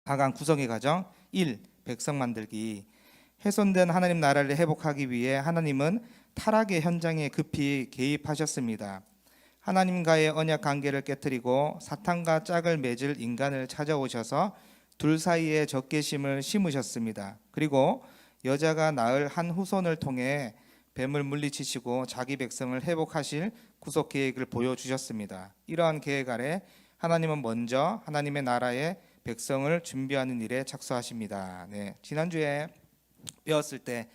다간 구성의 과정 1. 백성 만들기. 훼손된 하나님 나라를 회복하기 위해 하나님은 타락의 현장에 급히 개입하셨습니다. 하나님과의 언약 관계를 깨뜨리고 사탄과 짝을 맺을 인간을 찾아오셔서 둘 사이에 적개심을 심으셨습니다. 그리고 여자가 낳을 한 후손을 통해 뱀을 물리치시고 자기 백성을 회복하실 구속 계획을 보여주셨습니다. 이러한 계획 아래 하나님은 먼저 하나님의 나라의 백성을 준비하는 일에 착수하십니다. 네, 지난주에 배웠을 때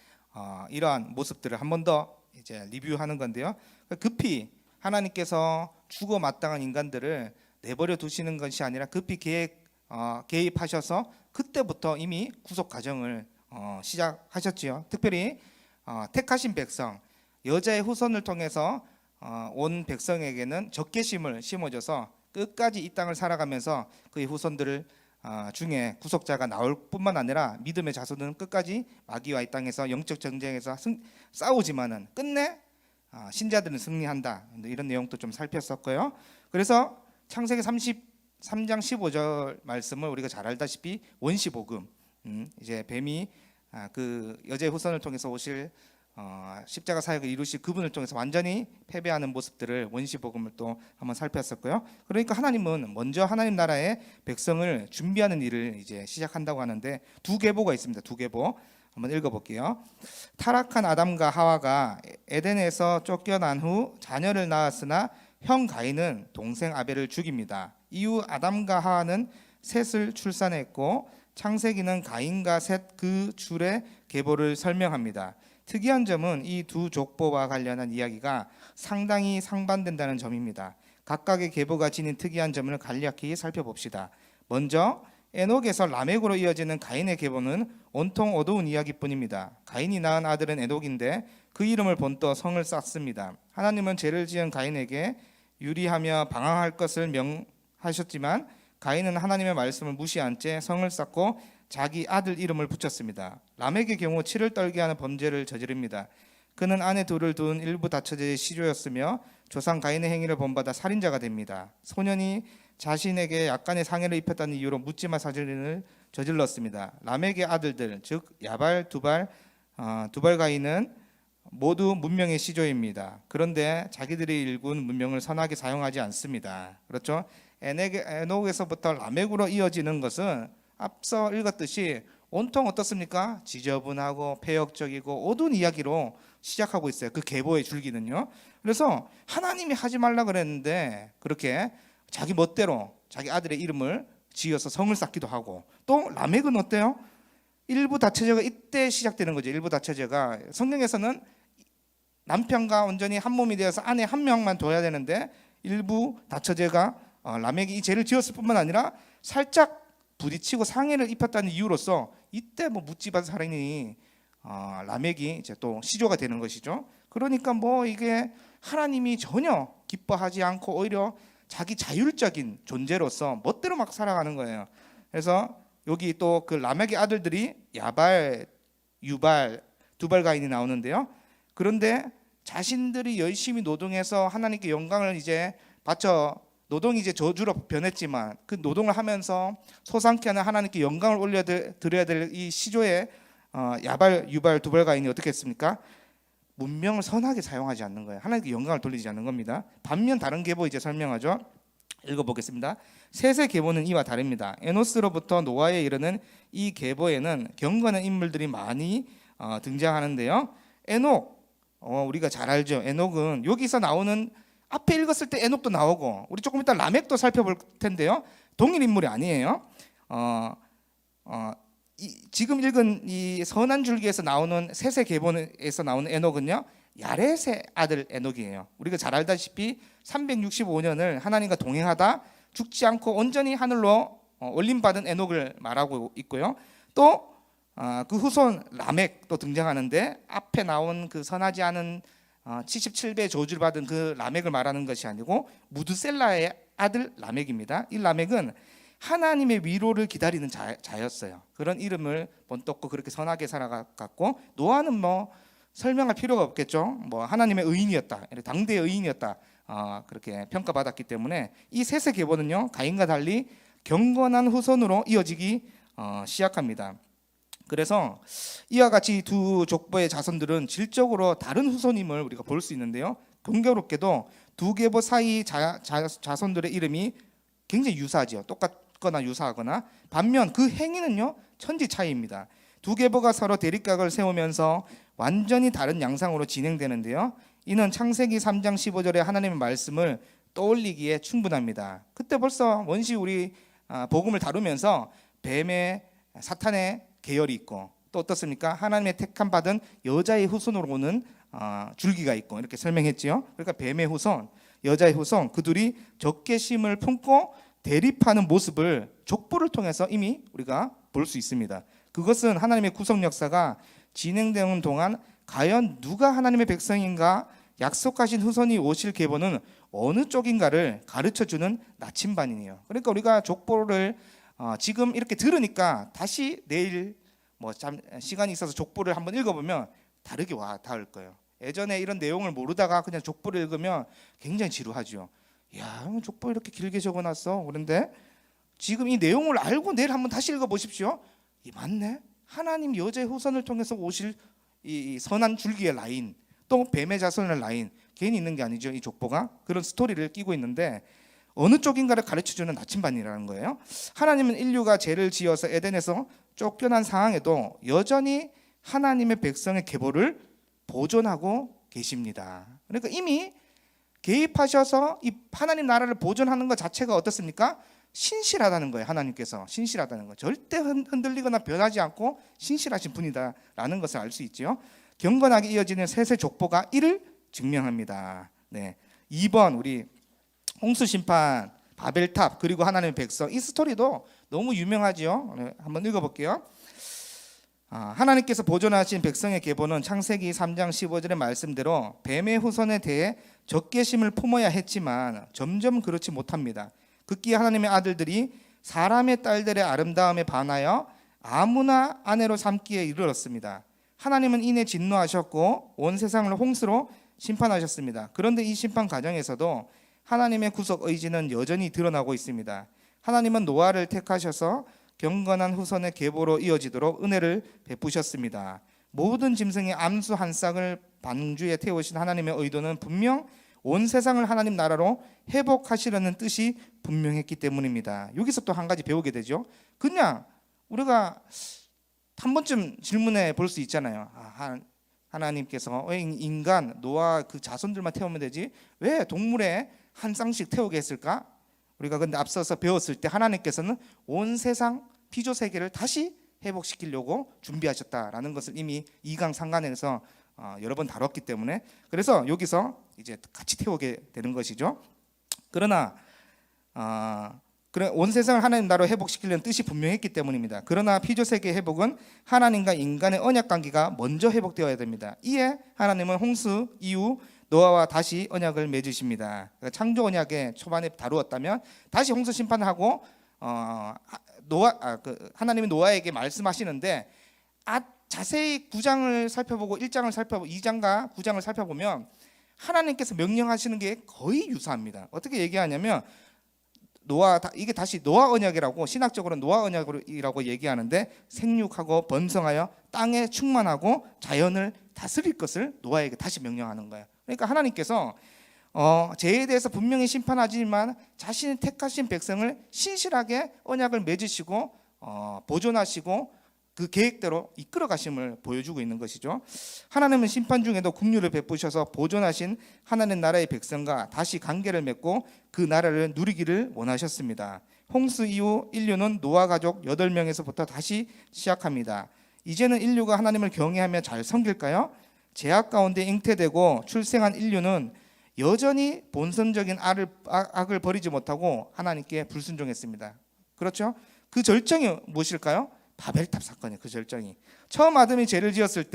이러한 모습들을 한 번 더 이제 리뷰하는 건데요. 급히 하나님께서 주고 마땅한 인간들을 내버려 두시는 것이 아니라 급히 개입하셔서 그때부터 이미 구속 과정을 시작하셨지요. 특별히 택하신 백성, 여자의 후손을 통해서 온 백성에게는 적개심을 심어줘서 끝까지 이 땅을 살아가면서 그의 후손들을 중에 구속자가 나올 뿐만 아니라 믿음의 자손은 끝까지 마귀와 이 땅에서 영적 전쟁에서 싸우지만은 끝내 신자들은 승리한다. 이런 내용도 좀 살폈었고요. 그래서 창세기 33장 15절 말씀을 우리가 잘 알다시피 원시복음, 이제 뱀이 그 여자의 후손을 통해서 오실 십자가 사역을 이루실 그분을 통해서 완전히 패배하는 모습들을 원시복음을 또 한번 살폈었고요. 그러니까 하나님은 먼저 하나님 나라의 백성을 준비하는 일을 이제 시작한다고 하는데 두 계보가 있습니다. 두 계보 한번 읽어볼게요. 타락한 아담과 하와가 에덴에서 쫓겨난 후 자녀를 낳았으나 형 가인은 동생 아벨을 죽입니다. 이후 아담과 하와는 셋을 출산했고 창세기는 가인과 셋 그 줄의 계보를 설명합니다. 특이한 점은 이 두 족보와 관련한 이야기가 상당히 상반된다는 점입니다. 각각의 계보가 지닌 특이한 점을 간략히 살펴봅시다. 먼저 에녹에서 라멕으로 이어지는 가인의 계보는 온통 어두운 이야기뿐입니다. 가인이 낳은 아들은 에녹인데 그 이름을 본떠 성을 쌓습니다. 하나님은 죄를 지은 가인에게 유리하며 방황할 것을 명하셨지만 가인은 하나님의 말씀을 무시한 채 성을 쌓고 자기 아들 이름을 붙였습니다. 라멕의 경우 치를 떨게 하는 범죄를 저지릅니다. 그는 아내 둘을 둔 일부 다처제의 시조였으며 조상 가인의 행위를 본받아 살인자가 됩니다. 소년이 자신에게 약간의 상해를 입혔다는 이유로 묻지마 살인을 저질렀습니다. 라멕의 아들들 즉 야발, 두발 가인은 모두 문명의 시조입니다. 그런데 자기들이 일군 문명을 선하게 사용하지 않습니다. 그렇죠? 에녹에서부터 라멕으로 이어지는 것은 앞서 읽었듯이 온통 어떻습니까? 지저분하고 폐역적이고 어두운 이야기로 시작하고 있어요. 그 계보의 줄기는요. 그래서 하나님이 하지 말라 그랬는데 그렇게 자기 멋대로 자기 아들의 이름을 지어서 성을 쌓기도 하고, 또 라멕은 어때요? 일부 다처제가 이때 시작되는 거죠. 일부 다처제가 성경에서는 남편과 온전히 한 몸이 되어서 아내 한 명만 둬야 되는데 일부 다처제가 라멕이 이 죄를 지었을 뿐만 아니라 살짝 부딪히고 상해를 입혔다는 이유로서 이때 뭐 묻지마 살인이 라멕이 이제 또 시조가 되는 것이죠. 그러니까 뭐 이게 하나님이 전혀 기뻐하지 않고 오히려 자기 자율적인 존재로서 멋대로 막 살아가는 거예요. 그래서 여기 또 그 라멕의 아들들이 야발, 유발, 두발 가인이 나오는데요. 그런데 자신들이 열심히 노동해서 하나님께 영광을 이제 바쳐 노동이 이제 저주로 변했지만 그 노동을 하면서 소상케 하는 하나님께 영광을 올려드려야 될 이 시조의 야발, 유발, 두발 가인이 어떻게 했습니까? 문명을 선하게 사용하지 않는 거예요. 하나님께 영광을 돌리지 않는 겁니다. 반면 다른 계보 이제 설명하죠. 읽어보겠습니다. 셋의 계보는 이와 다릅니다. 에노스로부터 노아에 이르는 이 계보에는 경건한 인물들이 많이 등장하는데요. 에녹, 우리가 잘 알죠. 에녹은 여기서 나오는 앞에 읽었을 때 에녹도 나오고 우리 조금 이따 라멕도 살펴볼 텐데요. 동일 인물이 아니에요. 지금 읽은 이 선한 줄기에서 나오는 셋의 계보에서 나오는 에녹은요, 야렛의 아들 에녹이에요. 우리가 잘 알다시피 365년을 하나님과 동행하다 죽지 않고 온전히 하늘로 올림받은 에녹을 말하고 있고요. 또 그 후손 라멕도 등장하는데 앞에 나온 그 선하지 않은 77배 저주를 받은 그 라멕을 말하는 것이 아니고 무드셀라의 아들 라멕입니다. 이 라멕은 하나님의 위로를 기다리는 자였어요. 그런 이름을 본떴고 그렇게 선하게 살아갔고, 노아는 뭐 설명할 필요가 없겠죠. 뭐 하나님의 의인이었다, 당대의 의인이었다, 그렇게 평가받았기 때문에 이 셋의 계보는요 가인과 달리 경건한 후손으로 이어지기 시작합니다. 그래서 이와 같이 두 족보의 자손들은 질적으로 다른 후손임을 우리가 볼 수 있는데요. 공교롭게도 두 계보 사이 자손들의 이름이 굉장히 유사하죠. 똑같거나 유사하거나. 반면 그 행위는요, 천지 차이입니다. 두 계보가 서로 대립각을 세우면서 완전히 다른 양상으로 진행되는데요. 이는 창세기 3장 15절의 하나님의 말씀을 떠올리기에 충분합니다. 그때 벌써 원시 우리 복음을 다루면서 뱀의 사탄의 계열이 있고, 또 어떻습니까? 하나님의 택함 받은 여자의 후손으로 오는 줄기가 있고, 이렇게 설명했지요. 그러니까 뱀의 후손, 여자의 후손, 그들이 적개심을 품고 대립하는 모습을 족보를 통해서 이미 우리가 볼 수 있습니다. 그것은 하나님의 구속 역사가 진행되는 동안 과연 누가 하나님의 백성인가, 약속하신 후손이 오실 계보는 어느 쪽인가를 가르쳐주는 나침반이에요. 그러니까 우리가 족보를 지금 이렇게 들으니까 다시 내일 시간이 있어서 족보를 한번 읽어보면 다르게 와 닿을 거예요. 예전에 이런 내용을 모르다가 그냥 족보를 읽으면 굉장히 지루하죠. 야, 족보 이렇게 길게 적어놨어. 그런데 지금 이 내용을 알고 내일 한번 다시 읽어보십시오. 이 맞네. 하나님 여자의 후손을 통해서 오실 이 선한 줄기의 라인, 또 뱀의 자손의 라인, 괜히 있는 게 아니죠. 이 족보가 그런 스토리를 끼고 있는데 어느 쪽인가를 가르쳐주는 나침반이라는 거예요. 하나님은 인류가 죄를 지어서 에덴에서 쫓겨난 상황에도 여전히 하나님의 백성의 계보를 보존하고 계십니다. 그러니까 이미 개입하셔서 이 하나님 나라를 보존하는 것 자체가 어떻습니까? 신실하다는 거예요. 하나님께서 신실하다는 거, 절대 흔들리거나 변하지 않고 신실하신 분이다라는 것을 알 수 있죠. 경건하게 이어지는 셋의 족보가 이를 증명합니다. 네. 2번 우리 홍수 심판, 바벨탑, 그리고 하나님의 백성, 이 스토리도 너무 유명하죠. 네, 한번 읽어볼게요. 하나님께서 보존하신 백성의 계보는 창세기 3장 15절의 말씀대로 뱀의 후손에 대해 적개심을 품어야 했지만 점점 그렇지 못합니다. 극기야 하나님의 아들들이 사람의 딸들의 아름다움에 반하여 아무나 아내로 삼기에 이르렀습니다. 하나님은 이내 진노하셨고 온 세상을 홍수로 심판하셨습니다. 그런데 이 심판 과정에서도 하나님의 구속 의지는 여전히 드러나고 있습니다. 하나님은 노아를 택하셔서 경건한 후손의 계보로 이어지도록 은혜를 베푸셨습니다. 모든 짐승의 암수 한 쌍을 방주에 태우신 하나님의 의도는 분명 온 세상을 하나님 나라로 회복하시려는 뜻이 분명했기 때문입니다. 여기서 또 한 가지 배우게 되죠. 그냥 우리가 한 번쯤 질문해 볼 수 있잖아요. 하나님께서 왜 인간, 노아 그 자손들만 태우면 되지 왜 동물에 한 쌍씩 태우게 했을까? 우리가 근데 앞서서 배웠을 때 하나님께서는 온 세상 피조 세계를 다시 회복시키려고 준비하셨다라는 것을 이미 2강 상간에서 여러 번 다뤘기 때문에, 그래서 여기서 이제 같이 태우게 되는 것이죠. 그러나 온 세상을 하나님 나라로 회복시키려는 뜻이 분명했기 때문입니다. 그러나 피조 세계의 회복은 하나님과 인간의 언약 관계가 먼저 회복되어야 됩니다. 이에 하나님은 홍수 이후 노아와 다시 언약을 맺으십니다. 그러니까 창조 언약의 초반에 다루었다면 다시 홍수 심판하고 하나님이 노아에게 말씀하시는데 자세히 9장을 살펴보고 1장을 살펴보고 2장과 9장을 살펴보면 하나님께서 명령하시는 게 거의 유사합니다. 어떻게 얘기하냐면 이게 다시 노아 언약이라고, 신학적으로 노아 언약이라고 얘기하는데 생육하고 번성하여 땅에 충만하고 자연을 다스릴 것을 노아에게 다시 명령하는 거예요. 그러니까 하나님께서 죄에 대해서 분명히 심판하지만 자신이 택하신 백성을 신실하게 언약을 맺으시고 보존하시고 그 계획대로 이끌어 가심을 보여주고 있는 것이죠. 하나님은 심판 중에도 긍휼을 베푸셔서 보존하신 하나님 나라의 백성과 다시 관계를 맺고 그 나라를 누리기를 원하셨습니다. 홍수 이후 인류는 노아 가족 8명에서부터 다시 시작합니다. 이제는 인류가 하나님을 경외하며 잘 섬길까요? 죄악 가운데 잉태되고 출생한 인류는 여전히 본성적인 악을 버리지 못하고 하나님께 불순종했습니다. 그렇죠? 그 절정이 무엇일까요? 바벨탑 사건이에요. 그 절정이 처음 아담이 죄를 지었을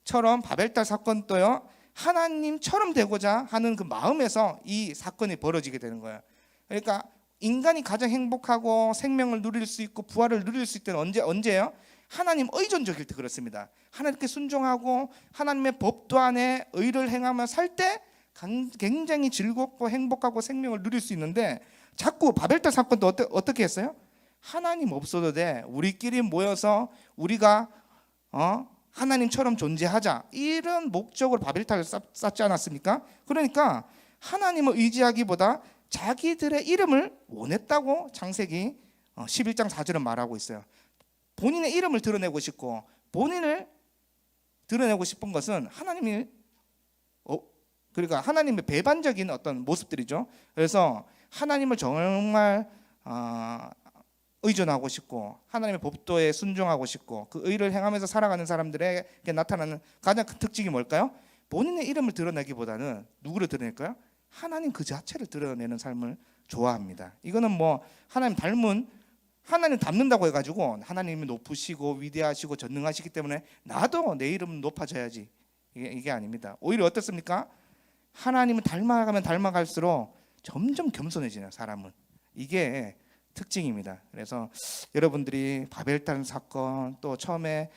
때처럼 바벨탑 사건도요, 하나님처럼 되고자 하는 그 마음에서 이 사건이 벌어지게 되는 거예요. 그러니까 인간이 가장 행복하고 생명을 누릴 수 있고 부활을 누릴 수 있는 언제예요? 하나님 의존적일 때 그렇습니다. 하나님께 순종하고 하나님의 법도 안에 의를 행하며 살 때 굉장히 즐겁고 행복하고 생명을 누릴 수 있는데, 자꾸 바벨탑 사건도 어떻게 했어요? 하나님 없어도 돼. 우리끼리 모여서 우리가 하나님처럼 존재하자. 이런 목적으로 바벨탑을 쌓지 않았습니까? 그러니까 하나님을 의지하기보다 자기들의 이름을 원했다고 창세기 11장 4절은 말하고 있어요. 본인의 이름을 드러내고 싶고, 본인을 드러내고 싶은 것은 하나님이 그러니까 하나님의 배반적인 어떤 모습들이죠. 그래서 하나님을 정말 의존하고 싶고, 하나님의 법도에 순종하고 싶고, 그 의를 행하면서 살아가는 사람들에게 나타나는 가장 큰 특징이 뭘까요? 본인의 이름을 드러내기보다는 누구를 드러낼까요? 하나님 그 자체를 드러내는 삶을 좋아합니다. 이거는 뭐 하나님 닮는다고 해가지고 하나님이 높으시고 위대하시고 전능하시기 때문에 나도 내 이름은 높아져야지, 이게 아닙니다. 오히려 어떻습니까? 하나님을 닮아가면 닮아갈수록 점점 겸손해지는 사람은, 이게 특징입니다. 그래서 여러분들이 바벨탑 사건, 또 처음에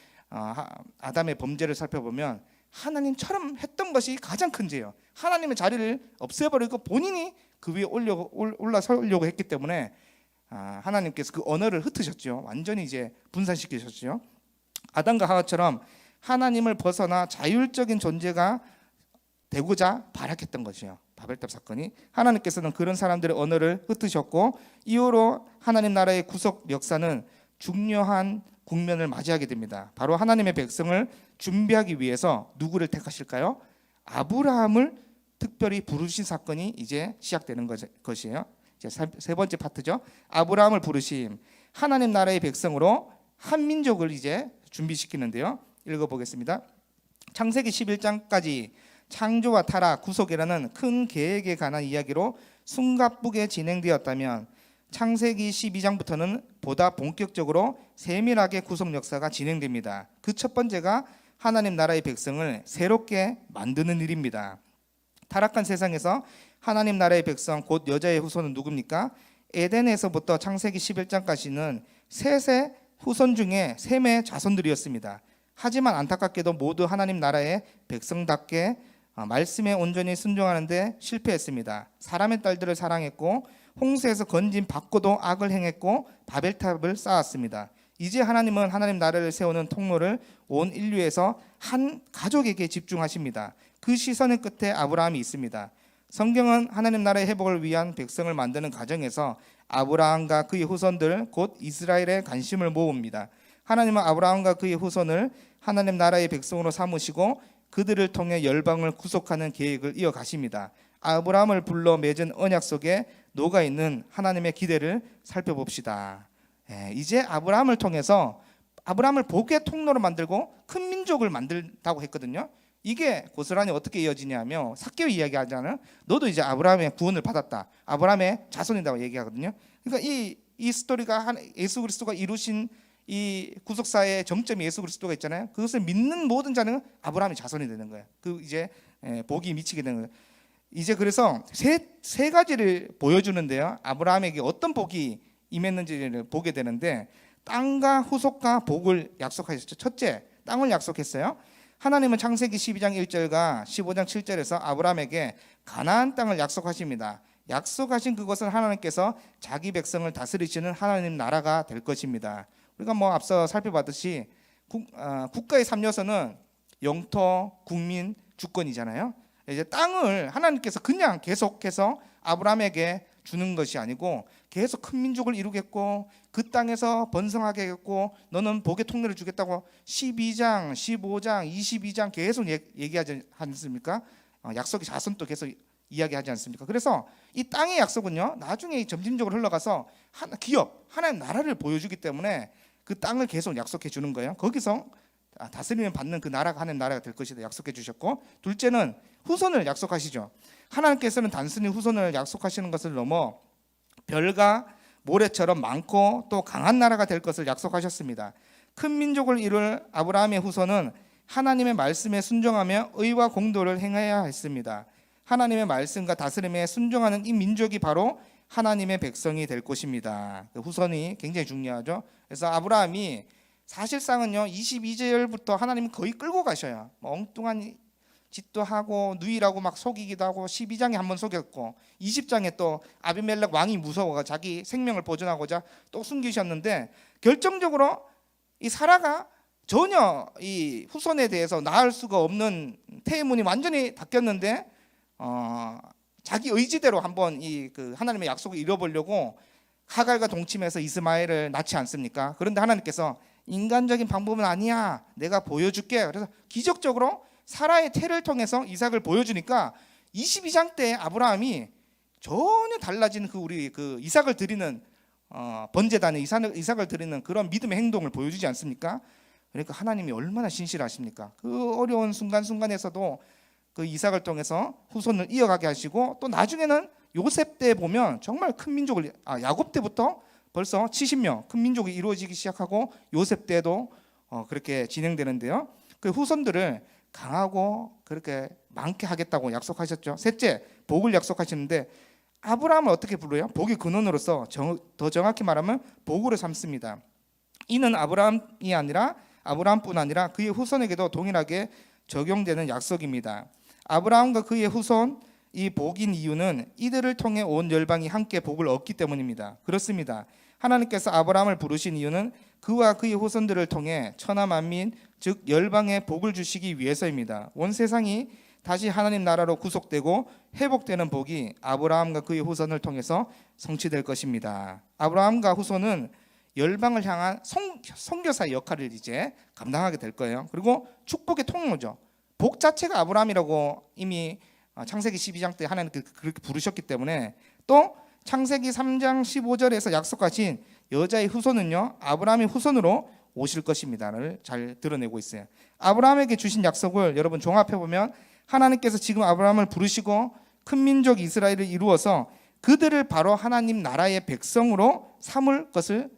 아담의 범죄를 살펴보면 하나님처럼 했던 것이 가장 큰 죄예요. 하나님의 자리를 없애버리고 본인이 그 위에 올라서려고 했기 때문에 하나님께서 그 언어를 흩으셨죠. 완전히 이제 분산시키셨죠. 아담과 하와처럼 하나님을 벗어나 자율적인 존재가 되고자 발악했던 것이요, 바벨탑 사건이. 하나님께서는 그런 사람들의 언어를 흩으셨고, 이후로 하나님 나라의 구속 역사는 중요한 국면을 맞이하게 됩니다. 바로 하나님의 백성을 준비하기 위해서 누구를 택하실까요? 아브라함을 특별히 부르신 사건이 이제 시작되는 것이에요. 이제 세 번째 파트죠. 아브라함을 부르심. 하나님 나라의 백성으로 한 민족을 이제 준비시키는데요. 읽어보겠습니다. 창세기 11장까지 창조와 타락, 구속이라는 큰 계획에 관한 이야기로 숨가쁘게 진행되었다면, 창세기 12장부터는 보다 본격적으로 세밀하게 구속 역사가 진행됩니다. 그 첫 번째가 하나님 나라의 백성을 새롭게 만드는 일입니다. 타락한 세상에서 하나님 나라의 백성, 곧 여자의 후손은 누굽니까? 에덴에서부터 창세기 11장까지는 셋의 후손 중에 셈의 자손들이었습니다. 하지만 안타깝게도 모두 하나님 나라의 백성답게 말씀에 온전히 순종하는데 실패했습니다. 사람의 딸들을 사랑했고, 홍수에서 건진 받고도 악을 행했고, 바벨탑을 쌓았습니다. 이제 하나님은 하나님 나라를 세우는 통로를 온 인류에서 한 가족에게 집중하십니다. 그 시선의 끝에 아브라함이 있습니다. 성경은 하나님 나라의 회복을 위한 백성을 만드는 과정에서 아브라함과 그의 후손들, 곧 이스라엘의 관심을 모읍니다. 하나님은 아브라함과 그의 후손을 하나님 나라의 백성으로 삼으시고 그들을 통해 열방을 구속하는 계획을 이어가십니다. 아브라함을 불러 맺은 언약 속에 녹아있는 하나님의 기대를 살펴봅시다. 이제 아브라함을 통해서 아브라함을 복의 통로로 만들고 큰 민족을 만들다고 했거든요. 이게 고스란히 어떻게 이어지냐면 삭개오 이야기하잖아요. 너도 이제 아브라함의 구원을 받았다, 아브라함의 자손이라고 얘기하거든요. 그러니까 이 스토리가 예수 그리스도가 이루신 이 구속사의 정점이 예수 그리스도가 있잖아요. 그것을 믿는 모든 자는 아브라함의 자손이 되는 거예요. 그 이제 복이 미치게 되는 거예요. 이제 그래서 세 가지를 보여주는데요. 아브라함에게 어떤 복이 임했는지를 보게 되는데, 땅과 후속과 복을 약속하셨죠. 첫째, 땅을 약속했어요. 하나님은 창세기 12장 1절과 15장 7절에서 아브라함에게 가나안 땅을 약속하십니다. 약속하신 그것은 하나님께서 자기 백성을 다스리시는 하나님 나라가 될 것입니다. 우리가 뭐 앞서 살펴봤듯이 국가의 3요소는 영토, 국민, 주권이잖아요. 이제 땅을 하나님께서 그냥 계속해서 아브라함에게 주는 것이 아니고 계속 큰 민족을 이루겠고 그 땅에서 번성하겠고 너는 복의 통로를 주겠다고 12장, 15장, 22장 계속 얘기하지 않습니까? 약속의 자손도 계속 이야기하지 않습니까? 그래서 이 땅의 약속은요, 나중에 점진적으로 흘러가서 기업, 하나님 나라를 보여주기 때문에 그 땅을 계속 약속해 주는 거예요. 거기서 다스리면 받는 그 나라가 하나님 나라가 될 것이다 약속해 주셨고, 둘째는 후손을 약속하시죠. 하나님께서는 단순히 후손을 약속하시는 것을 넘어 별과 모래처럼 많고 또 강한 나라가 될 것을 약속하셨습니다. 큰 민족을 이룰 아브라함의 후손은 하나님의 말씀에 순종하며 의와 공도를 행해야 했습니다. 하나님의 말씀과 다스림에 순종하는 이 민족이 바로 하나님의 백성이 될 것입니다. 후손이 굉장히 중요하죠. 그래서 아브라함이 사실상은요 22절부터 하나님이 거의 끌고 가셔요. 엉뚱한 짓도 하고 누이라고 막 속이기도 하고 12장에 한번 속였고 20장에 또 아비멜렉 왕이 무서워가 자기 생명을 보존하고자 또 숨기셨는데 결정적으로 이 사라가 전혀 이 후손에 대해서 낳을 수가 없는 태의 문이 완전히 닫혔는데 자기 의지대로 한번 이 그 하나님의 약속을 이뤄보려고 하갈과 동침해서 이스마엘을 낳지 않습니까? 그런데 하나님께서 인간적인 방법은 아니야, 내가 보여줄게. 그래서 기적적으로 사라의 태를 통해서 이삭을 보여주니까 22장 때 아브라함이 전혀 달라진 우리 이삭을 드리는 번제단에 이삭을 드리는 그런 믿음의 행동을 보여주지 않습니까? 그러니까 하나님이 얼마나 신실하십니까? 그 어려운 순간순간에서도 그 이삭을 통해서 후손을 이어가게 하시고, 또 나중에는 요셉 때 보면 정말 큰 민족을 야곱 때부터 벌써 70명 큰 민족이 이루어지기 시작하고 요셉 때도 그렇게 진행되는데요. 그 후손들을 강하고 그렇게 많게 하겠다고 약속하셨죠. 셋째, 복을 약속하시는데 아브라함을 어떻게 부르요? 복의 근원으로서 더 정확히 말하면 복으로 삼습니다. 이는 아브라함뿐 아니라 그의 후손에게도 동일하게 적용되는 약속입니다. 아브라함과 그의 후손 이 복인 이유는 이들을 통해 온 열방이 함께 복을 얻기 때문입니다. 그렇습니다. 하나님께서 아브라함을 부르신 이유는 그와 그의 후손들을 통해 천하 만민 즉 열방에 복을 주시기 위해서입니다. 온 세상이 다시 하나님 나라로 구속되고 회복되는 복이 아브라함과 그의 후손을 통해서 성취될 것입니다. 아브라함과 후손은 열방을 향한 선교사의 역할을 이제 감당하게 될 거예요. 그리고 축복의 통로죠. 복 자체가 아브라함이라고 이미 창세기 12장 때 하나님 그렇게 부르셨기 때문에, 또 창세기 3장 15절에서 약속하신 여자의 후손은요 아브라함의 후손으로 오실 것입니다를 잘 드러내고 있어요. 아브라함에게 주신 약속을 여러분 종합해 보면 하나님께서 지금 아브라함을 부르시고 큰 민족 이스라엘을 이루어서 그들을 바로 하나님 나라의 백성으로 삼을 것을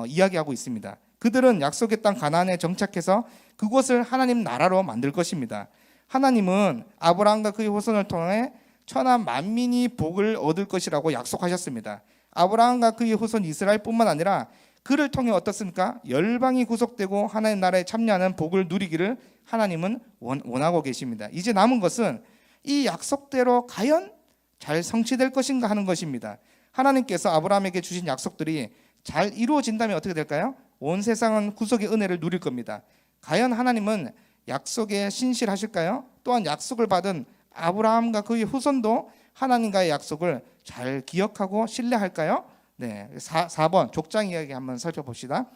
이야기하고 있습니다. 그들은 약속의 땅 가나안에 정착해서 그곳을 하나님 나라로 만들 것입니다. 하나님은 아브라함과 그의 후손을 통해 천하 만민이 복을 얻을 것이라고 약속하셨습니다. 아브라함과 그의 후손 이스라엘뿐만 아니라 그를 통해 어떻습니까? 열방이 구속되고 하나님 나라에 참여하는 복을 누리기를 하나님은 원하고 계십니다. 이제 남은 것은 이 약속대로 과연 잘 성취될 것인가 하는 것입니다. 하나님께서 아브라함에게 주신 약속들이 잘 이루어진다면 어떻게 될까요? 온 세상은 구속의 은혜를 누릴 겁니다. 과연 하나님은 약속에 신실하실까요? 또한 약속을 받은 아브라함과 그의 후손도 하나님과의 약속을 잘 기억하고 신뢰할까요? 네, 4번 족장 이야기 한번 살펴봅시다.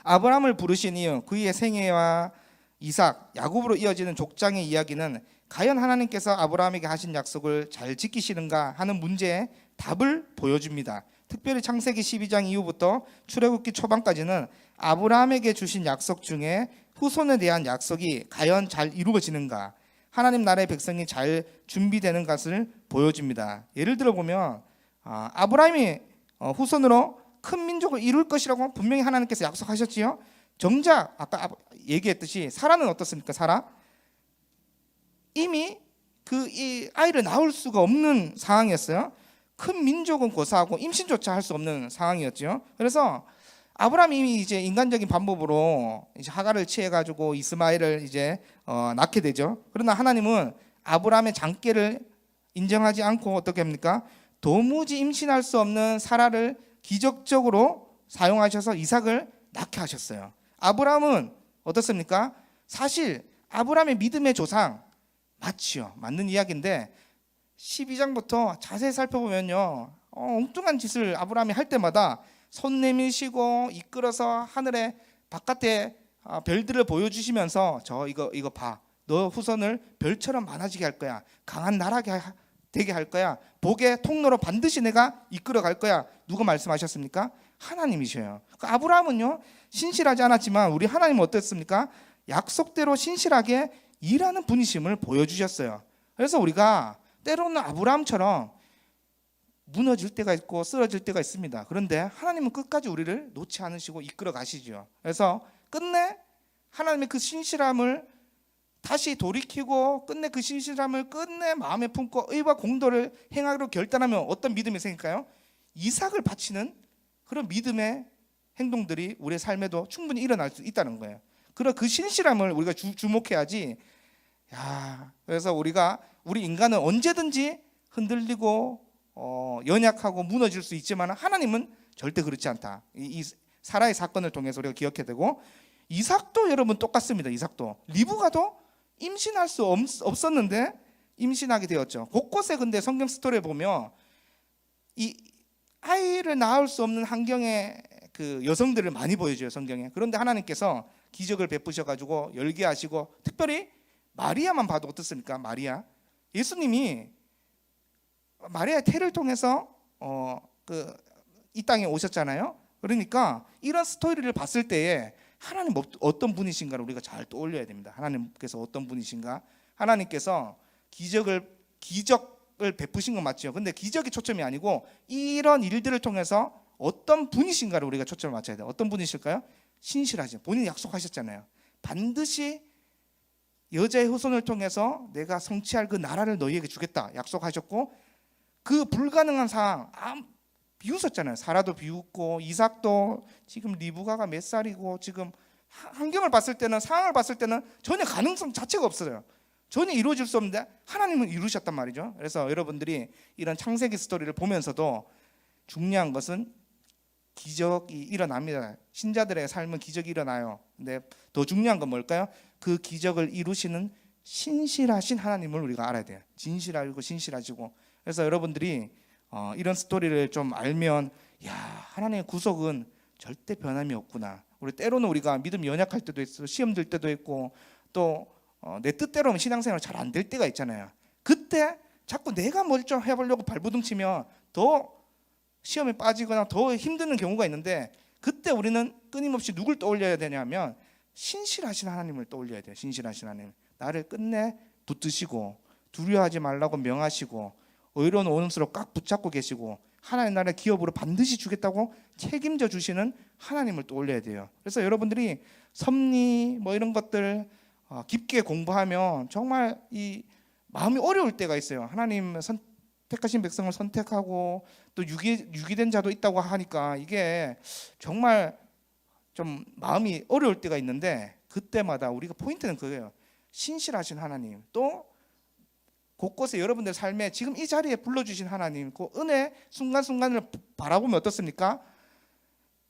아브라함을 부르신 이유, 그의 생애와 이삭, 야곱으로 이어지는 족장의 이야기는 과연 하나님께서 아브라함에게 하신 약속을 잘 지키시는가 하는 문제에 답을 보여줍니다. 특별히 창세기 12장 이후부터 출애굽기 초반까지는 아브라함에게 주신 약속 중에 후손에 대한 약속이 과연 잘 이루어지는가, 하나님 나라의 백성이 잘 준비되는 것을 보여줍니다. 예를 들어 보면 아브라함이 후손으로 큰 민족을 이룰 것이라고 분명히 하나님께서 약속하셨지요. 정작 아까 얘기했듯이 사라는 어떻습니까? 사라 이미 이 아이를 낳을 수가 없는 상황이었어요. 큰 민족은 고사하고 임신조차 할 수 없는 상황이었죠. 그래서 아브라함이 이제 인간적인 방법으로 이제 하갈을 취해가지고 이스마엘을 이제 낳게 되죠. 그러나 하나님은 아브라함의 장계를 인정하지 않고 어떻게 합니까? 도무지 임신할 수 없는 사라를 기적적으로 사용하셔서 이삭을 낳게 하셨어요. 아브라함은 어떻습니까? 사실 아브라함의 믿음의 조상 맞지요. 맞는 이야기인데 12장부터 자세히 살펴보면요 엉뚱한 짓을 아브라함이 할 때마다 손 내미시고 이끌어서 하늘의 바깥에 별들을 보여주시면서 이거 봐, 너 후손을 별처럼 많아지게 할 거야, 강한 나라 되게 할 거야, 복의 통로로 반드시 내가 이끌어 갈 거야. 누가 말씀하셨습니까? 하나님이셔요. 아브라함은요 신실하지 않았지만 우리 하나님은 어땠습니까? 약속대로 신실하게 일하는 분이심을 보여주셨어요. 그래서 우리가 때로는 아브라함처럼 무너질 때가 있고 쓰러질 때가 있습니다. 그런데 하나님은 끝까지 우리를 놓지 않으시고 이끌어 가시죠. 그래서 끝내 하나님의 그 신실함을 다시 돌이키고 끝내 그 신실함을 끝내 마음에 품고 의와 공도를 행하기로 결단하면 어떤 믿음이 생길까요? 이삭을 바치는 그런 믿음의 행동들이 우리의 삶에도 충분히 일어날 수 있다는 거예요. 그런 그 신실함을 우리가 주목해야지 야, 그래서 우리 인간은 언제든지 흔들리고 연약하고 무너질 수 있지만 하나님은 절대 그렇지 않다. 이 사라의 사건을 통해서 우리가 기억해야 되고, 이삭도 여러분 똑같습니다. 이삭도 리브가도 임신할 수 없었는데 임신하게 되었죠. 곳곳에 근데 성경 스토리에 보면 이 아이를 낳을 수 없는 환경의 그 여성들을 많이 보여줘요, 성경에. 그런데 하나님께서 기적을 베푸셔가지고 열게 하시고, 특별히 마리아만 봐도 어떻습니까? 마리아, 예수님이 마리아의 태를 통해서 이 땅에 오셨잖아요. 그러니까 이런 스토리를 봤을 때에 하나님 어떤 분이신가를 우리가 잘 떠올려야 됩니다. 하나님께서 어떤 분이신가? 하나님께서 기적을 베푸신 건 맞죠. 근데 기적이 초점이 아니고 이런 일들을 통해서 어떤 분이신가를 우리가 초점을 맞춰야 돼요. 어떤 분이실까요? 신실하신, 본인이 약속하셨잖아요. 반드시 여자의 후손을 통해서 내가 성취할 그 나라를 너희에게 주겠다 약속하셨고, 그 불가능한 상황 비웃었잖아요. 사라도 비웃고, 이삭도 지금 리브가가 몇 살이고, 지금 환경을 봤을 때는, 상황을 봤을 때는 전혀 가능성 자체가 없어요. 전혀 이루어질 수 없는데 하나님은 이루셨단 말이죠. 그래서 여러분들이 이런 창세기 스토리를 보면서도 중요한 것은 기적이 일어납니다. 신자들의 삶은 기적이 일어나요. 근데 더 중요한 건 뭘까요? 그 기적을 이루시는 신실하신 하나님을 우리가 알아야 돼요. 진실하고 신실하시고. 그래서 여러분들이 이런 스토리를 좀 알면, 야, 하나님의 구속은 절대 변함이 없구나. 우리 때로는 우리가 믿음이 연약할 때도 있고, 시험 들 때도 있고, 또 내 뜻대로는 신앙생활 잘 안 될 때가 있잖아요. 그때 자꾸 내가 뭘 좀 해보려고 발버둥 치면 더 시험에 빠지거나 더 힘드는 경우가 있는데, 그때 우리는 끊임없이 누굴 떠올려야 되냐면 신실하신 하나님을 떠올려야 돼요. 신실하신 하나님, 나를 끝내 붙드시고 두려워하지 말라고 명하시고 의로운 오음수로 꽉 붙잡고 계시고 하나님 나라의 기업으로 반드시 주겠다고 책임져 주시는 하나님을 떠올려야 돼요. 그래서 여러분들이 섭리 이런 것들 깊게 공부하면 정말 이 마음이 어려울 때가 있어요. 하나님 택하신 백성을 선택하고 또 유기된 자도 있다고 하니까 이게 정말 좀 마음이 어려울 때가 있는데, 그때마다 우리가 포인트는 그거예요. 신실하신 하나님, 또 곳곳에 여러분들 삶에 지금 이 자리에 불러주신 하나님, 그 은혜 순간순간을 바라보면 어떻습니까?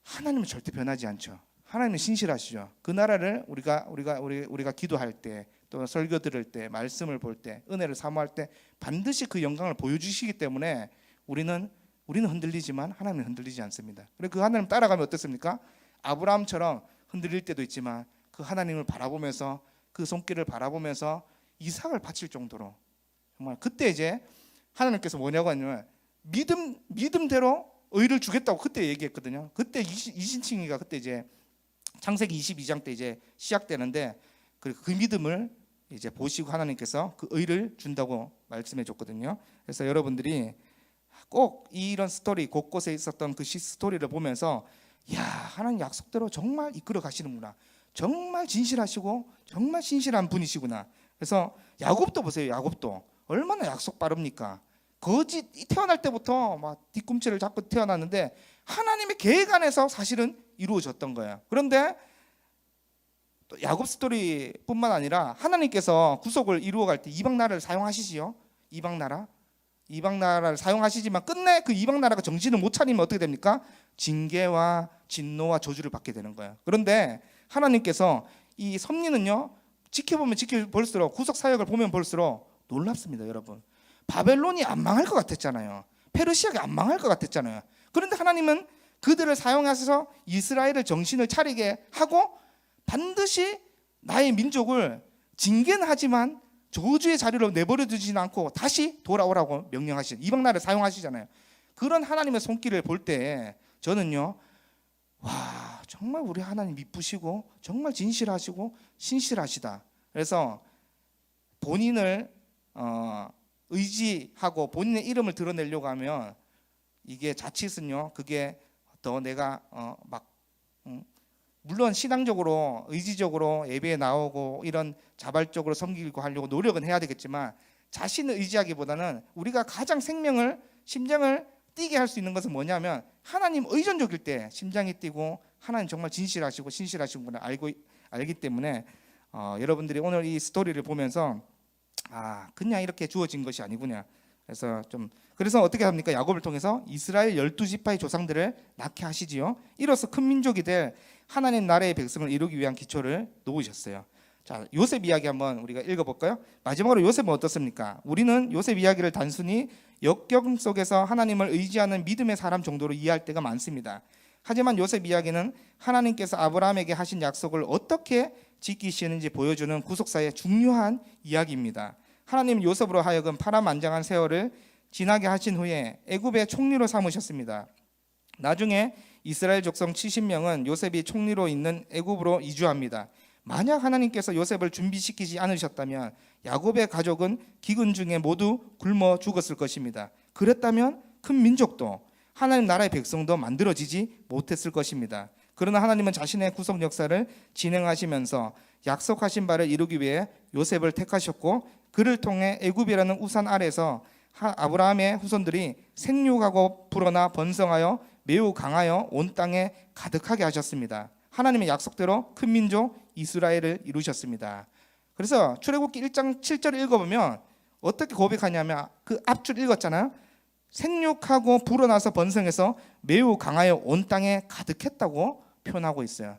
하나님은 절대 변하지 않죠. 하나님은 신실하시죠. 그 나라를 우리가 기도할 때, 또 설교 들을 때, 말씀을 볼 때, 은혜를 사모할 때 반드시 그 영광을 보여주시기 때문에 우리는 흔들리지만 하나님은 흔들리지 않습니다. 그리고 그 하나님 따라가면 어떻습니까? 아브라함처럼 흔들릴 때도 있지만 그 하나님을 바라보면서, 그 손길을 바라보면서 이삭을 바칠 정도로, 정말 그때 이제 하나님께서 뭐냐고 하냐면 믿음대로 의를 주겠다고 그때 얘기했거든요. 그때 이신칭이가 그때 이제 창세기 22장 때 이제 시작되는데, 그 믿음을 이제 보시고 하나님께서 그 의를 준다고 말씀해 줬거든요. 그래서 여러분들이 꼭 이런 스토리, 곳곳에 있었던 그 스토리를 보면서, 야, 하나님 약속대로 정말 이끌어 가시는구나, 정말 진실하시고 정말 신실한 분이시구나. 그래서 야곱도 보세요. 야곱도 얼마나 약속 빠릅니까? 태어날 때부터 막 뒤꿈치를 잡고 태어났는데 하나님의 계획 안에서 사실은 이루어졌던 거예요. 그런데 또 야곱 스토리뿐만 아니라 하나님께서 구속을 이루어갈 때 이방 나라를 사용하시지요. 이방 나라를 사용하시지만 끝내 그 이방 나라가 정신을 못 차리면 어떻게 됩니까? 징계와 진노와 저주를 받게 되는 거예요. 그런데 하나님께서 이 섭리는요, 지켜볼수록, 구속 사역을 보면 볼수록 놀랍습니다. 여러분, 바벨론이 안 망할 것 같았잖아요. 페르시아가 안 망할 것 같았잖아요. 그런데 하나님은 그들을 사용하셔서 이스라엘을 정신을 차리게 하고 반드시 나의 민족을 징계는 하지만 저주의 자리로 내버려 두지는 않고 다시 돌아오라고 명령하시는, 이방 나라를 사용하시잖아요. 그런 하나님의 손길을 볼 때 저는요, 와, 정말 우리 하나님 이쁘시고 정말 진실하시고 신실하시다. 그래서 본인을 의지하고 본인의 이름을 드러내려고 하면 이게 자칫은요, 그게 더 내가 물론 신앙적으로 의지적으로 예배에 나오고 이런 자발적으로 섬기고 하려고 노력은 해야 되겠지만, 자신을 의지하기보다는 우리가 가장 심장을 뛰게 할 수 있는 것은 뭐냐면 하나님 의존적일 때 심장이 뛰고 하나님 정말 진실하시고 신실하신 분을 알기 때문에 여러분들이 오늘 이 스토리를 보면서 그냥 이렇게 주어진 것이 아니구나. 그래서 어떻게 합니까? 야곱을 통해서 이스라엘 12지파의 조상들을 낳게 하시지요. 이로써 큰 민족이 될 하나님 나라의 백성을 이루기 위한 기초를 놓으셨어요. 자, 요셉 이야기 한번 우리가 읽어볼까요? 마지막으로 요셉은 어떻습니까? 우리는 요셉 이야기를 단순히 역경 속에서 하나님을 의지하는 믿음의 사람 정도로 이해할 때가 많습니다. 하지만 요셉 이야기는 하나님께서 아브라함에게 하신 약속을 어떻게 지키시는지 보여주는 구속사의 중요한 이야기입니다. 하나님은 요셉으로 하여금 파란만장한 세월을 지나게 하신 후에 애굽의 총리로 삼으셨습니다. 나중에 이스라엘 족속 70명은 요셉이 총리로 있는 애굽으로 이주합니다. 만약 하나님께서 요셉을 준비시키지 않으셨다면 야곱의 가족은 기근 중에 모두 굶어 죽었을 것입니다. 그랬다면 큰 민족도 하나님 나라의 백성도 만들어지지 못했을 것입니다. 그러나 하나님은 자신의 구속 역사를 진행하시면서 약속하신 바를 이루기 위해 요셉을 택하셨고, 그를 통해 애굽이라는 우산 아래서 아브라함의 후손들이 생육하고 불어나 번성하여 매우 강하여 온 땅에 가득하게 하셨습니다. 하나님의 약속대로 큰 민족 이스라엘을 이루셨습니다. 그래서 출애굽기 1장 7절을 읽어보면 어떻게 고백하냐면, 그 앞줄 읽었잖아요. 생육하고 불어나서 번성해서 매우 강하여 온 땅에 가득했다고 표현하고 있어요.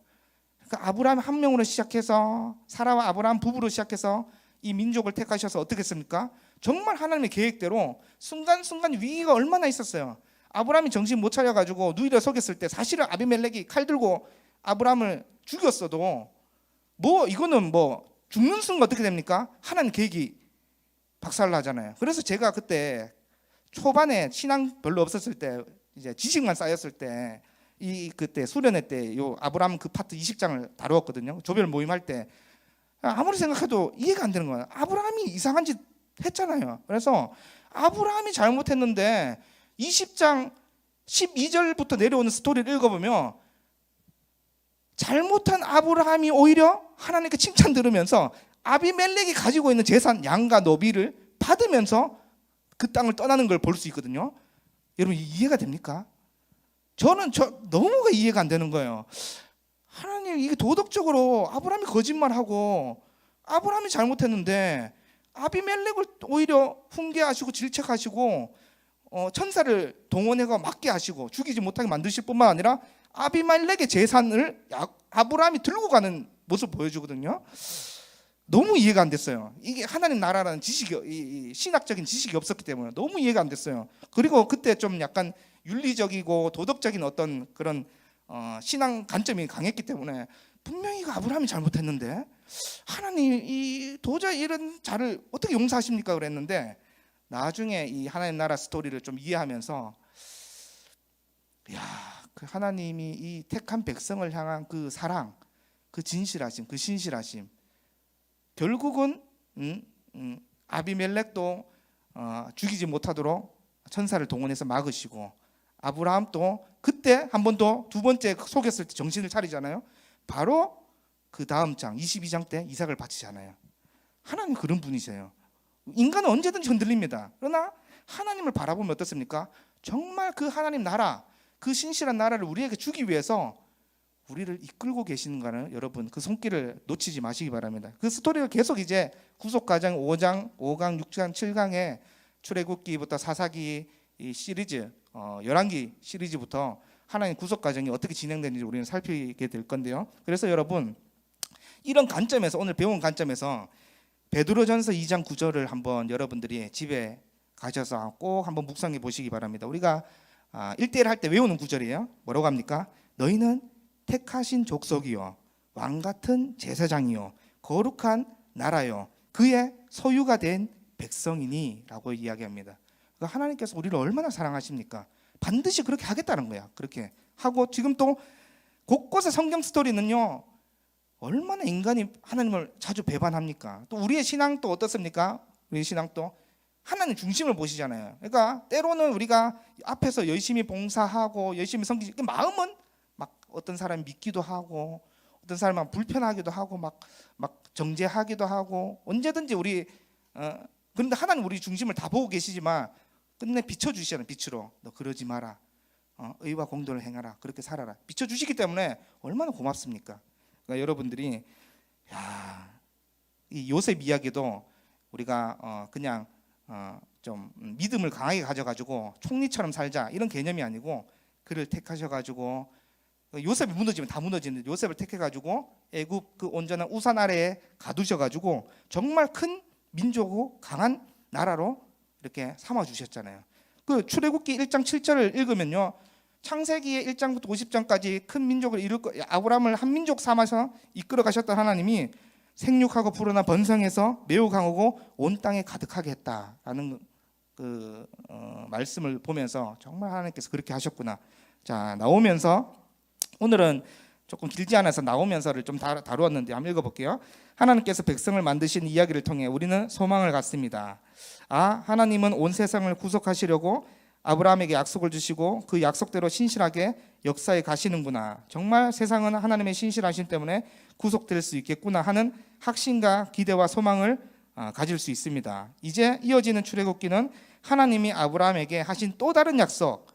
그러니까 아브라함 한 명으로 시작해서 사라와 아브라함 부부로 시작해서 이 민족을 택하셔서 어떻게 했습니까? 정말 하나님의 계획대로 순간순간 위기가 얼마나 있었어요. 아브라함이 정신 못 차려가지고 누이를 속였을 때 사실은 아비멜렉이 칼 들고 아브라함을 죽였어도 이거는 죽는 순간 어떻게 됩니까? 하나님 계획이 박살나잖아요. 그래서 제가 그때 초반에 신앙 별로 없었을 때, 이제 지식만 쌓였을 때, 그때 수련회 때 요 아브라함 그 파트 20장을 다루었거든요. 조별 모임할 때 아무리 생각해도 이해가 안 되는 거예요. 아브라함이 이상한 짓 했잖아요. 그래서 아브라함이 잘못했는데 20장 12절부터 내려오는 스토리를 읽어보면 잘못한 아브라함이 오히려 하나님께 칭찬 들으면서 아비멜렉이 가지고 있는 재산 양과 노비를 받으면서 그 땅을 떠나는 걸 볼 수 있거든요. 여러분 이해가 됩니까? 저는 너무가 이해가 안 되는 거예요. 하나님, 이게 도덕적으로 아브라함이 거짓말하고 아브라함이 잘못했는데 아비멜렉을 오히려 훈계하시고 질책하시고 천사를 동원해서 맞게 하시고 죽이지 못하게 만드실 뿐만 아니라 아비멜렉의 재산을 아브라함이 들고 가는 모습을 보여주거든요. 너무 이해가 안 됐어요. 이게 하나님 나라라는 지식이, 신학적인 지식이 없었기 때문에 너무 이해가 안 됐어요. 그리고 그때 좀 약간 윤리적이고 도덕적인 어떤 그런 신앙 관점이 강했기 때문에 분명히 이거 아브라함이 잘못했는데 하나님 도저히 이런 자를 어떻게 용서하십니까? 그랬는데 나중에 이 하나님 나라 스토리를 좀 이해하면서 그 하나님이 이 택한 백성을 향한 그 사랑, 그 진실하심, 그 신실하심, 결국은 아비멜렉도 죽이지 못하도록 천사를 동원해서 막으시고, 아브라함도 그때 한 번 더 두 번째 속였을 때 정신을 차리잖아요. 바로 그 다음 장 22장 때 이삭을 바치잖아요. 하나님 그런 분이세요. 인간은 언제든지 흔들립니다. 그러나 하나님을 바라보면 어떻습니까? 정말 그 하나님 나라, 그 신실한 나라를 우리에게 주기 위해서 우리를 이끌고 계시는가는 여러분 그 손길을 놓치지 마시기 바랍니다. 그 스토리가 계속 이제 구속과정 5장, 5강, 6장, 7강에 출애굽기부터 사사기 이 시리즈, 열왕기 시리즈부터 하나님 구속과정이 어떻게 진행되는지 우리는 살피게 될 건데요. 그래서 여러분 이런 관점에서, 오늘 배운 관점에서 베드로전서 2장 9절을 한번 여러분들이 집에 가셔서 꼭 한번 묵상해 보시기 바랍니다. 우리가 1대1 할 때 외우는 구절이에요. 뭐라고 합니까? 너희는 택하신 족속이요 왕같은 제사장이요 거룩한 나라요 그의 소유가 된 백성이니 라고 이야기합니다. 그러니까 하나님께서 우리를 얼마나 사랑하십니까? 반드시 그렇게 하겠다는 거야. 그렇게 하고 지금 또 곳곳의 성경 스토리는요 얼마나 인간이 하나님을 자주 배반합니까? 또 우리의 신앙도 어떻습니까? 우리의 신앙도 하나님 중심을 보시잖아요. 그러니까 때로는 우리가 앞에서 열심히 봉사하고 열심히 섬기지, 마음은 막 어떤 사람이 믿기도 하고 어떤 사람은 불편하기도 하고 막 정죄하기도 하고 언제든지 우리 그런데 하나님 우리 중심을 다 보고 계시지만 끝내 비춰주시잖아요. 빛으로 너 그러지 마라, 의와 공도를 행하라, 그렇게 살아라 비춰주시기 때문에 얼마나 고맙습니까? 그러니까 여러분들이 이 요셉 이야기도 우리가 그냥 좀 믿음을 강하게 가져가지고 총리처럼 살자 이런 개념이 아니고 그를 택하셔가지고 요셉이 무너지면 다 무너지는데 요셉을 택해가지고 애굽 그 온전한 우산 아래에 가두셔가지고 정말 큰 민족이고 강한 나라로 이렇게 삼아 주셨잖아요. 그 출애굽기 1장 7절을 읽으면요, 창세기의 1장부터 50장까지 큰 민족을 이룰 거, 아브라함을 한 민족 삼아서 이끌어 가셨던 하나님이 생육하고 불어나 번성해서 매우 강하고 온 땅에 가득하게 했다라는 그 말씀을 보면서 정말 하나님께서 그렇게 하셨구나. 자, 나오면서 오늘은 조금 길지 않아서 나오면서를 좀 다루었는데 한번 읽어볼게요. 하나님께서 백성을 만드신 이야기를 통해 우리는 소망을 갖습니다. 하나님은 온 세상을 구속하시려고 아브라함에게 약속을 주시고 그 약속대로 신실하게 역사에 가시는구나. 정말 세상은 하나님의 신실하심 때문에 구속될 수 있겠구나 하는 확신과 기대와 소망을 가질 수 있습니다. 이제 이어지는 출애굽기는 하나님이 아브라함에게 하신 또 다른 약속,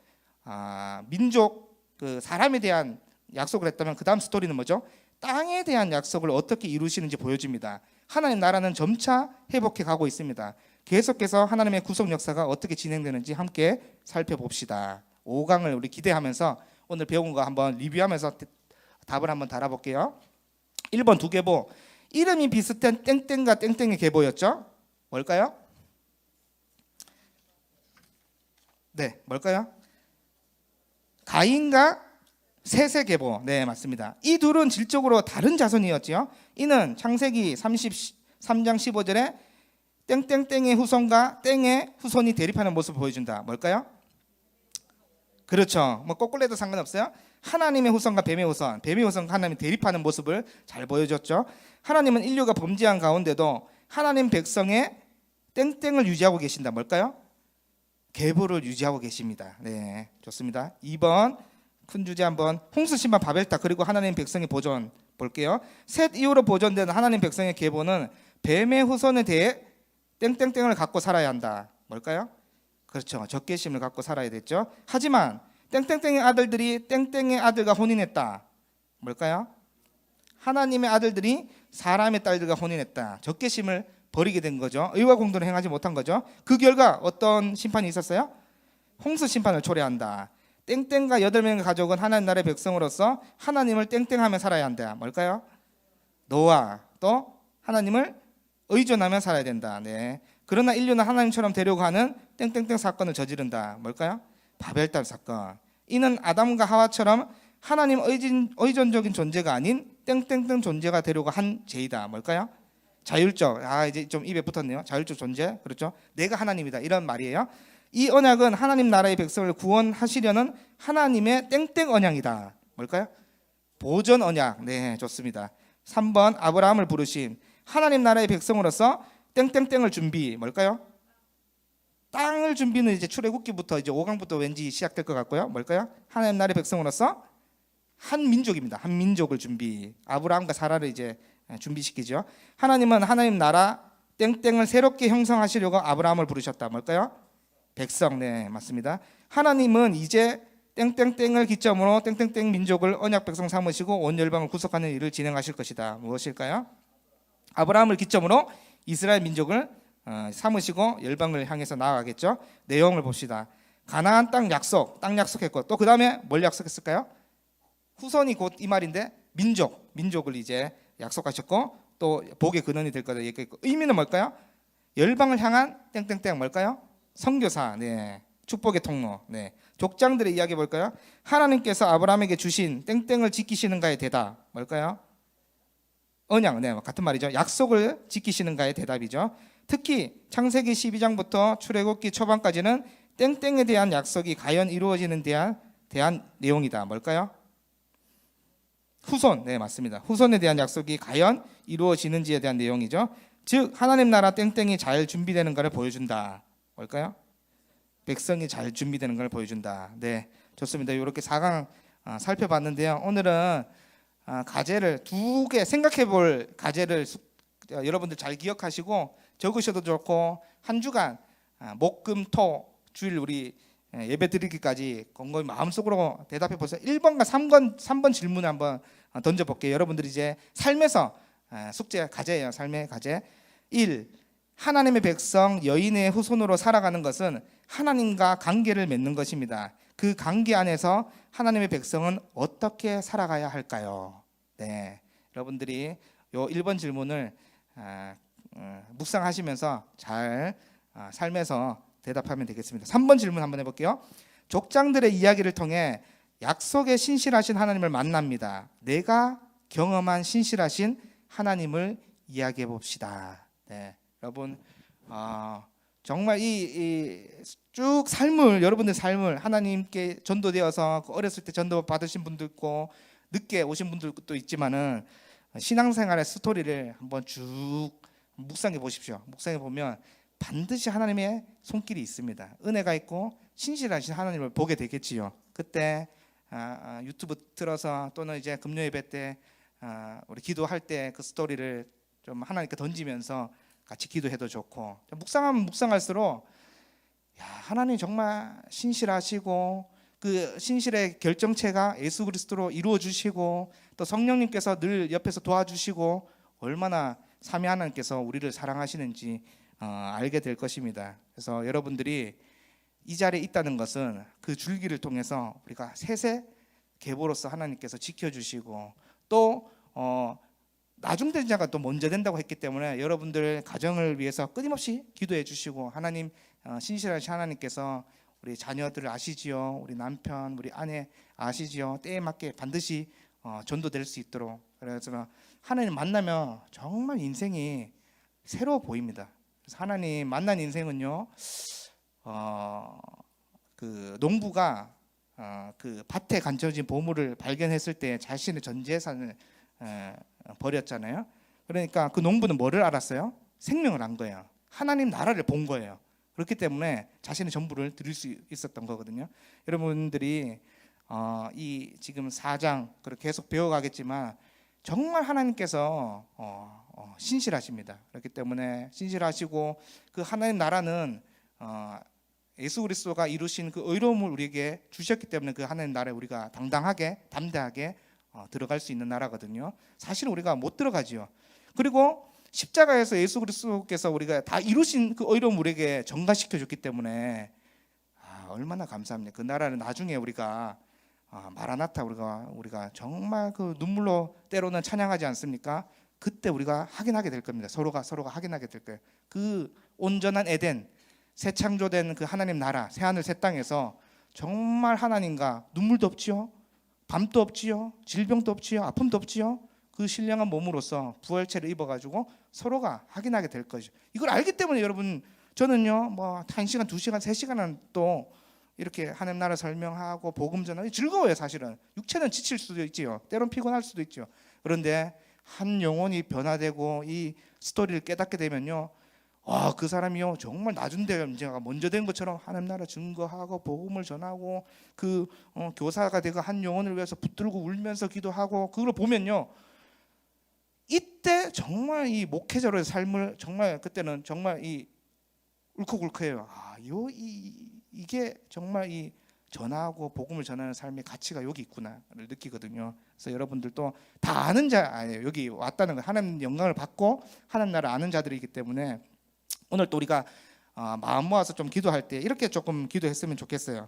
민족 그 사람에 대한 약속을 했다면 그 다음 스토리는 뭐죠? 땅에 대한 약속을 어떻게 이루시는지 보여줍니다. 하나님 나라는 점차 회복해 가고 있습니다. 계속해서 하나님의 구속 역사가 어떻게 진행되는지 함께 살펴봅시다. 5강을 우리 기대하면서 오늘 배운 거 한번 리뷰하면서 답을 한번 달아볼게요. 1번 두계보, 이름이 비슷한 땡땡과 땡땡의 계보였죠? 뭘까요? 네, 뭘까요? 가인과 셋의 계보. 네, 맞습니다. 이 둘은 질적으로 다른 자손이었지요. 이는 창세기 33장 15절에 땡땡땡의 후손과 땡의 후손이 대립하는 모습을 보여준다. 뭘까요? 그렇죠. 뭐 거꾸로 해도 상관없어요. 하나님의 후손과 뱀의 후손, 뱀의 후손과 하나님이 대립하는 모습을 잘 보여줬죠. 하나님은 인류가 범죄한 가운데도 하나님 백성의 땡땡을 유지하고 계신다. 뭘까요? 계보를 유지하고 계십니다. 네, 좋습니다. 2번 큰 주제 한번, 홍수 심판 바벨탑 그리고 하나님 백성의 보존 볼게요. 셋 이후로 보존된 하나님 백성의 계보는 뱀의 후손에 대해 땡땡땡을 갖고 살아야 한다. 뭘까요? 그렇죠. 적개심을 갖고 살아야 됐죠. 하지만 땡땡땡의 아들들이 땡땡의 아들과 혼인했다. 뭘까요? 하나님의 아들들이 사람의 딸들과 혼인했다. 적개심을 버리게 된 거죠. 의와 공도를 행하지 못한 거죠. 그 결과 어떤 심판이 있었어요? 홍수 심판을 초래한다. 땡땡과 8명의 가족은 하나님 나라의 백성으로서 하나님을 땡땡하며 살아야 한다. 뭘까요? 노아 또 하나님을 의존하며 살아야 된다. 네. 그러나 인류는 하나님처럼 되려고 하는 땡땡땡 사건을 저지른다. 뭘까요? 바벨탑 사건. 이는 아담과 하와처럼 하나님 의존적인 존재가 아닌 땡땡땡 존재가 되려고 한 죄이다. 뭘까요? 자율적. 이제 좀 입에 붙었네요. 자율적 존재. 그렇죠? 내가 하나님이다. 이런 말이에요. 이 언약은 하나님 나라의 백성을 구원하시려는 하나님의 땡땡 언약이다. 뭘까요? 보존 언약. 네, 좋습니다. 3번 아브라함을 부르신 하나님 나라의 백성으로서 땡땡땡을 준비. 뭘까요? 땅을 준비는 이제 출애굽기부터 이제 5강부터 왠지 시작될 것 같고요. 뭘까요? 하나님 나라의 백성으로서 한 민족입니다. 한 민족을 준비. 아브라함과 사라를 이제 준비시키죠. 하나님은 하나님 나라 땡땡을 새롭게 형성하시려고 아브라함을 부르셨다. 뭘까요? 백성. 네, 맞습니다. 하나님은 이제 땡땡땡을 기점으로 땡땡땡 민족을 언약 백성 삼으시고 온 열방을 구속하는 일을 진행하실 것이다. 무엇일까요? 아브라함을 기점으로 이스라엘 민족을 삼으시고 열방을 향해서 나아가겠죠. 내용을 봅시다. 가나안 땅 약속했고 또 그 다음에 뭘 약속했을까요? 후손이 곧 이 말인데 민족을 이제 약속하셨고 또 복의 근원이 될 거다 얘기했고, 의미는 뭘까요? 열방을 향한 땡땡땡 뭘까요? 선교사. 네, 축복의 통로. 네, 족장들의 이야기 볼까요? 하나님께서 아브라함에게 주신 땡땡을 지키시는가의 대답 뭘까요? 언약. 네, 같은 말이죠. 약속을 지키시는가의 대답이죠. 특히 창세기 12장부터 출애굽기 초반까지는 땡땡에 대한 약속이 과연 이루어지는 대한 내용이다. 뭘까요? 후손. 네, 맞습니다. 후손에 대한 약속이 과연 이루어지는지에 대한 내용이죠. 즉 하나님 나라 땡땡이 잘 준비되는 것을 보여준다. 뭘까요? 백성이 잘 준비되는 걸 보여준다. 네, 좋습니다. 이렇게 4강 살펴봤는데요. 오늘은 과제를 2개 생각해 볼 과제를 여러분들 잘 기억하시고 적으셔도 좋고, 한 주간 목금토 주일 우리 예배 드리기까지 곰곰이 마음속으로 대답해 보세요. 1번과 3번 질문을 한번 던져볼게요. 여러분들이 이제 삶에서 숙제 과제예요. 삶의 과제. 1. 하나님의 백성 여인의 후손으로 살아가는 것은 하나님과 관계를 맺는 것입니다. 그 관계 안에서 하나님의 백성은 어떻게 살아가야 할까요? 네, 여러분들이 요 1번 질문을 묵상하시면서 잘 삶에서 대답하면 되겠습니다. 3번 질문 한번 해볼게요. 족장들의 이야기를 통해 약속의 신실하신 하나님을 만납니다. 내가 경험한 신실하신 하나님을 이야기해 봅시다. 네, 여러분 정말 이 쭉 삶을, 여러분들 삶을 하나님께 전도되어서 어렸을 때 전도 받으신 분도 있고 늦게 오신 분들도 있지만은 신앙생활의 스토리를 한번 쭉 묵상해 보십시오. 묵상해 보면 반드시 하나님의 손길이 있습니다. 은혜가 있고 신실하신 하나님을 보게 되겠지요. 그때 유튜브 틀어서 또는 이제 금요 예배 때 우리 기도할 때 그 스토리를 좀 하나님께 던지면서 같이 기도해도 좋고, 묵상하면 묵상할수록 야, 하나님 정말 신실하시고 그 신실의 결정체가 예수 그리스도로 이루어 주시고 또 성령님께서 늘 옆에서 도와주시고 얼마나 삼위 하나님께서 우리를 사랑하시는지 알게 될 것입니다. 그래서 여러분들이 이 자리에 있다는 것은 그 줄기를 통해서 우리가 셋의 계보로서 하나님께서 지켜주시고 또 나중된 자가 또 먼저 된다고 했기 때문에 여러분들 가정을 위해서 끊임없이 기도해 주시고, 하나님 신실하신 하나님께서 우리 자녀들을 아시지요. 우리 남편, 우리 아내 아시지요. 때에 맞게 반드시 전도될 수 있도록. 그래서 하나님 만나면 정말 인생이 새로워 보입니다. 그래서 하나님 만난 인생은요, 그 농부가 그 밭에 간쳐진 보물을 발견했을 때 자신의 전 재산을 버렸잖아요. 그러니까 그 농부는 뭐를 알았어요? 생명을 안 거예요. 하나님 나라를 본 거예요. 그렇기 때문에 자신의 전부를 드릴 수 있었던 거거든요. 여러분들이 이 지금 4장 그렇게 계속 배워가겠지만 정말 하나님께서 신실하십니다. 그렇기 때문에 신실하시고 그 하나님 나라는 예수 그리스도가 이루신 그 의로움을 우리에게 주셨기 때문에 그 하나님 나라에 우리가 당당하게 담대하게 들어갈 수 있는 나라거든요. 사실 우리가 못 들어가지요. 그리고 십자가에서 예수 그리스도께서 우리가 다 이루신 그 의로움 우리에게 전가시켜 줬기 때문에 얼마나 감사합니까. 그 나라는 나중에 우리가 마라나타 우리가 정말 그 눈물로 때로는 찬양하지 않습니까? 그때 우리가 확인하게 될 겁니다. 서로가 확인하게 될 거예요. 그 온전한 에덴, 새 창조된 그 하나님 나라, 새 하늘 새 땅에서 정말 하나님과 눈물도 없지요, 밤도 없지요, 질병도 없지요, 아픔도 없지요. 그 신령한 몸으로서 부활체를 입어가지고 서로가 확인하게 될 것이죠. 이걸 알기 때문에 여러분, 저는요 뭐 1시간, 2시간, 3시간은 또 이렇게 하나님 나라 설명하고 복음 전하기 즐거워요. 사실은 육체는 지칠 수도 있지요, 때론 피곤할 수도 있죠. 그런데 한 영혼이 변화되고 이 스토리를 깨닫게 되면요, 그 사람이요 정말 낮은 데가 먼저 된 것처럼 하나님 나라 증거하고 복음을 전하고 그 교사가 되고 한 영혼을 위해서 붙들고 울면서 기도하고, 그걸 보면요 이때 정말 이 목회자로의 삶을 정말 그때는 정말 이 울컥울컥해요. 이게 정말 이 전하고 복음을 전하는 삶의 가치가 여기 있구나를 느끼거든요. 그래서 여러분들도 다 아는 자예요. 여기 왔다는 거, 하나님 영광을 받고 하나님 나라를 아는 자들이기 때문에 오늘 또 우리가 마음 모아서 좀 기도할 때 이렇게 조금 기도했으면 좋겠어요.